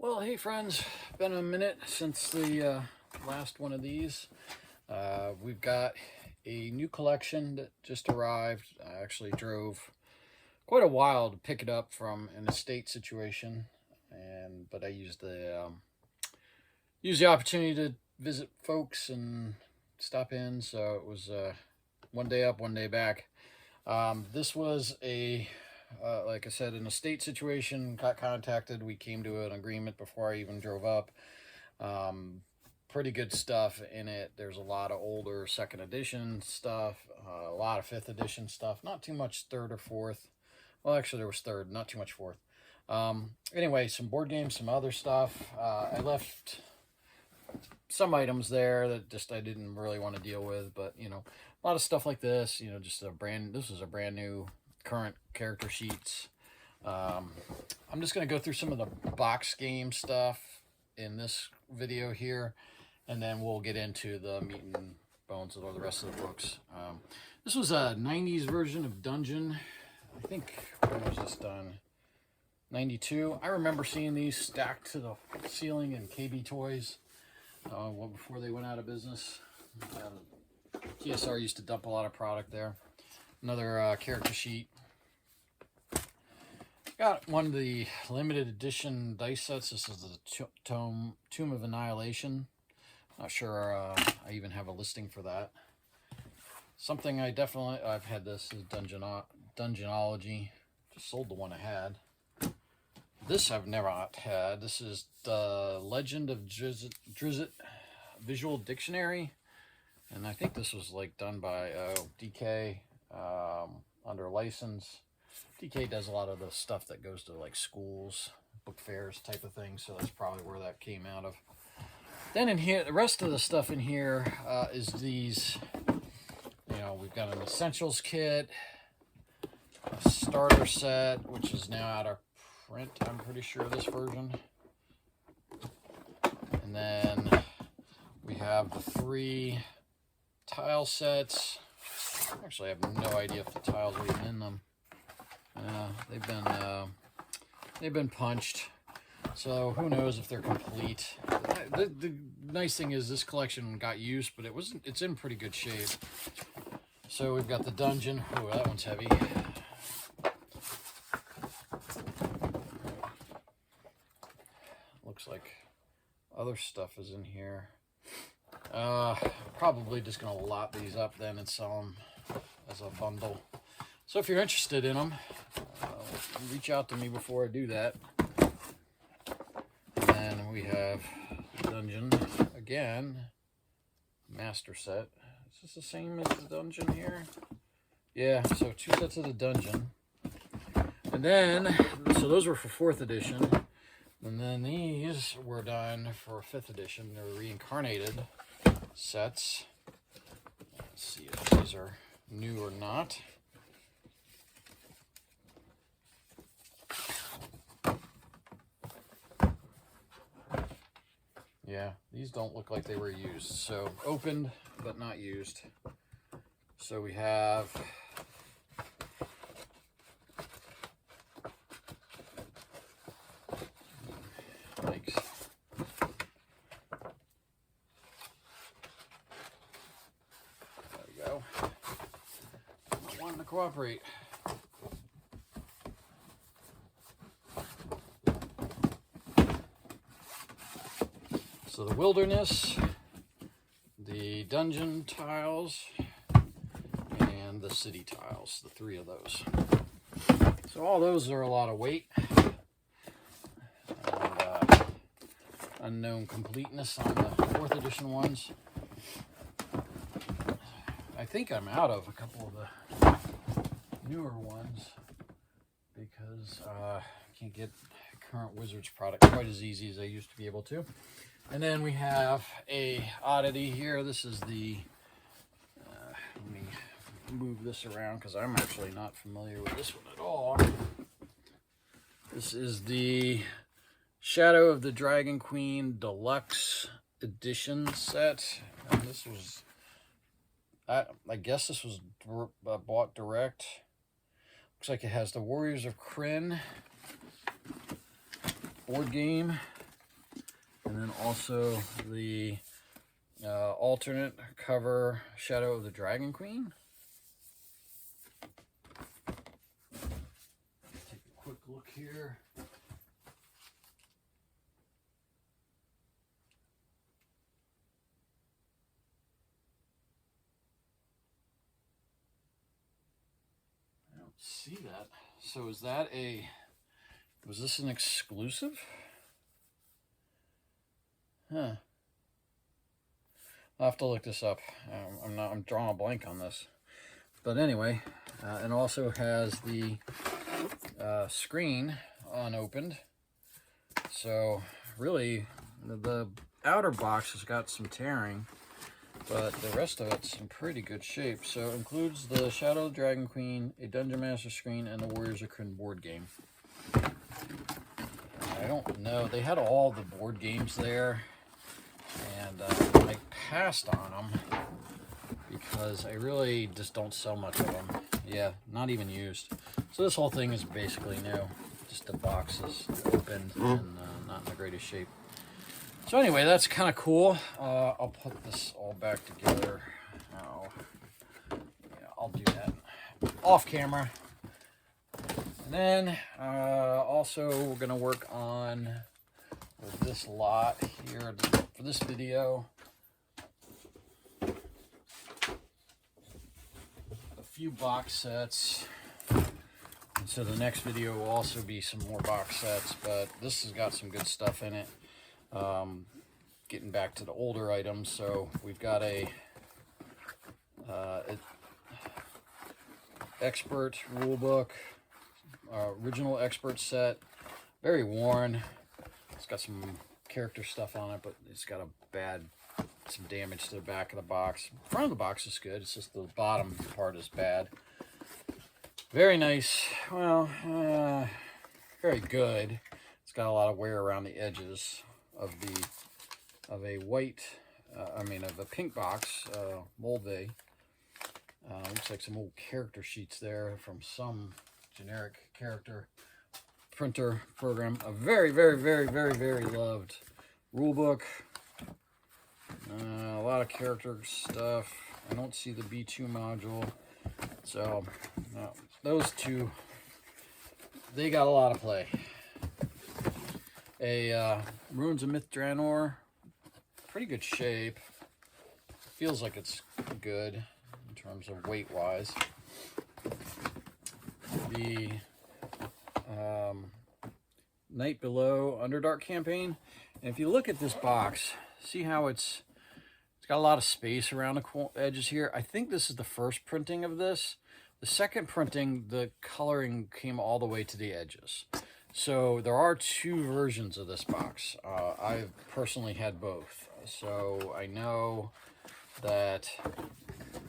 Well, hey friends, been a minute since the last one of these. We've got a new collection that just arrived. I actually drove quite a while to pick it up from an estate situation, but I used the opportunity to visit folks and stop in. So it was one day up, one day back. This was like I said, an estate situation. Got contacted. We came to an agreement before I even drove up. Pretty good stuff in it. There's a lot of older second edition stuff, a lot of fifth edition stuff. Not too much third or fourth. Well, actually, there was third. Not too much fourth. Anyway, some board games, some other stuff. I left some items there that just I didn't really want to deal with, but a lot of stuff like this. Just this is a brand new current character sheets. I'm just going to go through some of the box game stuff in this video here, and then we'll get into the meat and bones of the rest of the books. This was a 90s version of Dungeon. I think, when was this done? 92. I remember seeing these stacked to the ceiling in KB Toys before they went out of business. TSR used to dump a lot of product there. Another character sheet. Got one of the limited edition dice sets. This is the Tomb of Annihilation. Not sure I even have a listing for that. Something I've had this is Dungeonology. Just sold the one I had. This I've never had. This is the Legend of Drizzt Visual Dictionary. And I think this was done by DK under license. DK does a lot of the stuff that goes to schools, book fairs type of thing, so that's probably where that came out of. Then in here, the rest of the stuff in here is these, we've got an essentials kit, a starter set, which is now out of print, I'm pretty sure, this version. And then we have the 3 tile sets. Actually, I have no idea if the tiles are even in them. They've been punched, so who knows if they're complete. The nice thing is this collection got used, but it's in pretty good shape. So we've got the dungeon. Oh, that one's heavy. Looks like other stuff is in here. Probably just gonna lot these up then and sell them as a bundle. So if you're interested in them, reach out to me before I do that. And then we have Dungeon again, master set. Is this the same as the Dungeon here? Yeah, so 2 sets of the Dungeon. And then, so those were for 4th edition. And then these were done for 5th edition. They're reincarnated sets. Let's see if these are new or not. Yeah, these don't look like they were used. So opened, but not used. So we have thanks. There we go. I wanted to cooperate. So the wilderness, the dungeon tiles, and the city tiles, the 3 of those. So all those are a lot of weight. And, unknown completeness on the 4th edition ones. I think I'm out of a couple of the newer ones because I can't get current Wizards product quite as easy as I used to be able to. And then we have a oddity here. This is the, let me move this around because I'm actually not familiar with this one at all. This is the Shadow of the Dragon Queen Deluxe Edition set. And this was, I guess this was bought direct. Looks like it has the Warriors of Krynn board game. And then also the alternate cover Shadow of the Dragon Queen. Take a quick look here. I don't see that. So is that was this an exclusive? Huh. I'll have to look this up. I'm drawing a blank on this. But anyway, it also has the screen unopened. So really, the outer box has got some tearing, but the rest of it's in pretty good shape. So it includes the Shadow of the Dragon Queen, a Dungeon Master screen, and the Warriors of Krynn board game. I don't know. They had all the board games there, and I passed on them because I really just don't sell much of them. Yeah, not even used. So this whole thing is basically new. Just the box is opened and not in the greatest shape. So anyway, that's kind of cool. I'll put this all back together. Yeah, I'll do that off camera. And then also we're going to work on this lot here for this video. A few box sets. And so the next video will also be some more box sets, but this has got some good stuff in it. Getting back to the older items, so we've got a expert rulebook, original expert set, very worn. It's got some character stuff on it, but it's got some damage to the back of the box. Front of the box is good, it's just the bottom part is bad. Very nice. Well, very good. It's got a lot of wear around the edges of a white, of a pink box, Moldvay. Looks like some old character sheets there from some generic character printer program. A very, very, very, very, very loved rule book. A lot of character stuff. I don't see the B2 module. So, those two, they got a lot of play. A Ruins of Myth Draenor, pretty good shape. Feels like it's good in terms of weight-wise. The Night Below Underdark campaign. And if you look at this box, see how it's got a lot of space around the edges here. I think this is the first printing of this. The second printing, the coloring came all the way to the edges. So there are two versions of this box. I've personally had both. So I know that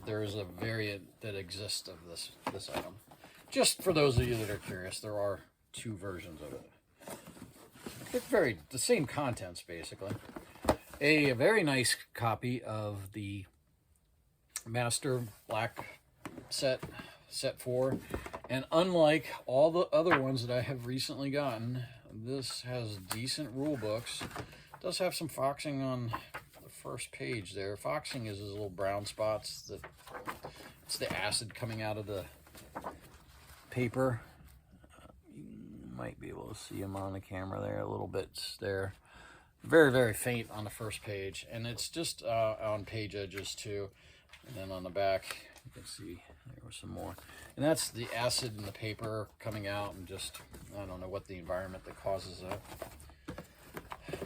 there's a variant that exists of this item. Just for those of you that are curious, there are two versions of it. It's the same contents, basically. A very nice copy of the Master Black set 4, and unlike all the other ones that I have recently gotten, this has decent rule books. It does have some foxing on the first page there. Foxing is those little brown spots it's the acid coming out of the paper. You might be able to see them on the camera there, a little bit there. Very, very faint on the first page, and it's just on page edges too. And then on the back, you can see there was some more. And that's the acid in the paper coming out, and just, I don't know what the environment that causes that.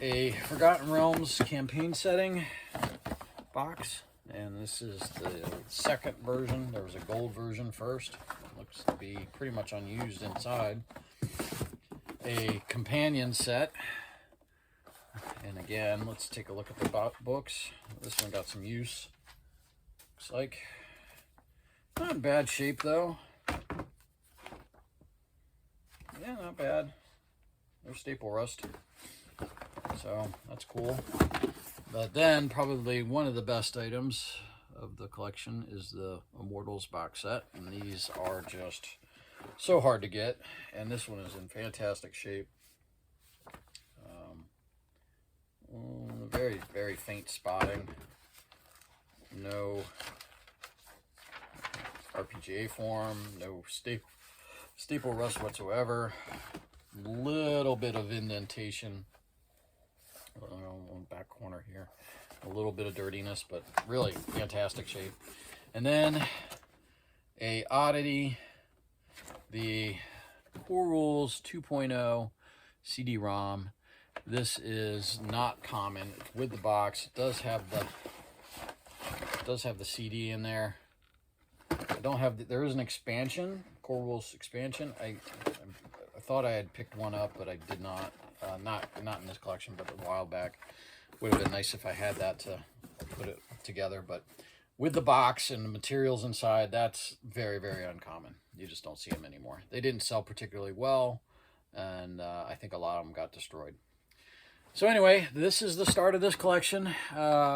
A Forgotten Realms campaign setting box, and this is the second version. There was a gold version first. It looks to be pretty much unused inside. A companion set. And again, let's take a look at the books. This one got some use. Looks like not in bad shape though. Yeah, not bad. No staple rust. So that's cool. But then probably one of the best items of the collection is the Immortals box set. And these are just so hard to get. And this one is in fantastic shape. very, very faint spotting. No RPGA form, no staple rust whatsoever. Little bit of indentation on the back corner here. A little bit of dirtiness, but really fantastic shape. And then a oddity, the Core Rules 2.0 CD-ROM. This is not common. It's with the box. It does have the CD in there. I don't have there is an expansion, Core Rules expansion. I thought I had picked one up, but I did not. Not in this collection, but a while back. Would have been nice if I had that to put it together, but with the box and the materials inside, that's very, very uncommon. You just don't see them anymore. They didn't sell particularly well, and I think a lot of them got destroyed. So anyway, this is the start of this collection.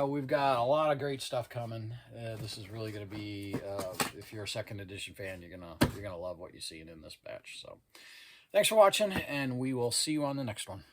We've got a lot of great stuff coming. This is really going to be, if you're a second edition fan, you're gonna love what you're seeing in this batch. So thanks for watching, and we will see you on the next one.